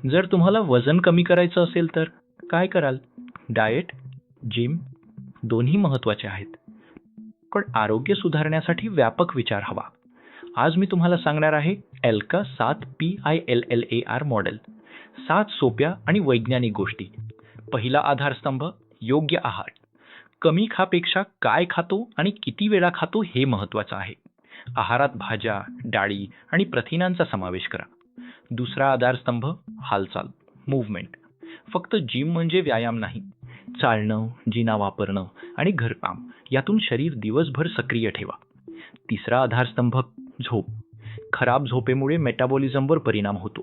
जर तुम्हाला वजन कमी करायचं असेल तर काय कराल? डाएट, जिम दोन्ही महत्त्वाचे आहेत. पण आरोग्य सुधारण्यासाठी व्यापक विचार हवा. आज मी तुम्हाला सांगणार आहे एल्का 7 PILLAR मॉडेल. 7 सोप्या आणि वैज्ञानिक गोष्टी. पहिला आधारस्तंभ योग्य आहार. कमी खापेक्षा काय खातो आणि किती वेळा खातो हे महत्त्वाचं आहे. आहारात भाज्या, डाळी आणि प्रथिनांचा समावेश करा. दुसरा आधारस्तंभ हालचाल, मूव्हमेंट. फक्त जिम म्हणजे व्यायाम नाही. चालणं, जिना वापरणं आणि घरकाम यातून शरीर दिवसभर सक्रिय ठेवा. तिसरा आधारस्तंभ झोप. खराब झोपेमुळे मेटाबॉलिझमवर परिणाम होतो.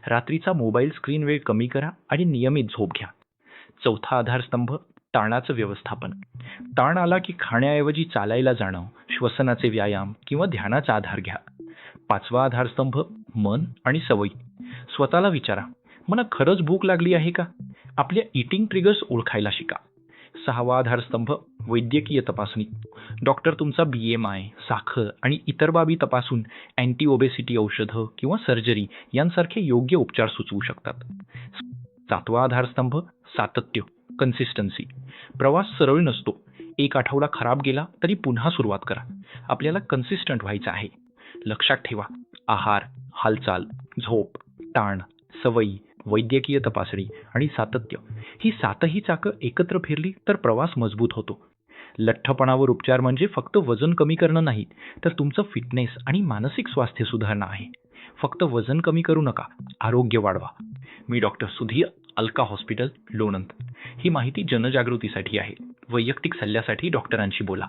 रात्रीचा मोबाईल स्क्रीन वेळ कमी करा आणि नियमित झोप घ्या. चौथा आधारस्तंभ ताणाचं व्यवस्थापन. ताण आला की खाण्याऐवजी चालायला जाणं, श्वसनाचे व्यायाम किंवा ध्यानाचा आधार घ्या. पाचवा आधारस्तंभ मन आणि सवयी. स्वतःला विचारा, मला खरंच भूक लागली आहे का? आपल्या ईटिंग ट्रिगर्स ओळखायला शिका. सहावा आधारस्तंभ वैद्यकीय तपासणी. डॉक्टर तुमचा BMI, साखर आणि इतर बाबी तपासून अँटी ओबेसिटी औषधं किंवा सर्जरी यांसारखे योग्य उपचार सुचवू शकतात. सातवा आधारस्तंभ सातत्य, कन्सिस्टन्सी. प्रवास सरळ नसतो. एक आठवडा खराब गेला तरी पुन्हा सुरुवात करा. आपल्याला कन्सिस्टंट व्हायचं आहे. लक्षात ठेवा, आहार, हालचाल, झोप, ताण, सवयी, वैद्यकीय तपासणी आणि सातत्य ही सातही चाकं एकत्र फिरली तर प्रवास मजबूत होतो. लठ्ठपणावर उपचार म्हणजे फक्त वजन कमी करणं नाही, तर तुमचं फिटनेस आणि मानसिक स्वास्थ्य सुधारणं आहे. फक्त वजन कमी करू नका, आरोग्य वाढवा. मी डॉक्टर सुधीर, अलका हॉस्पिटल, लोणंद. ही माहिती जनजागृतीसाठी आहे. वैयक्तिक सल्ल्यासाठी डॉक्टरांशी बोला.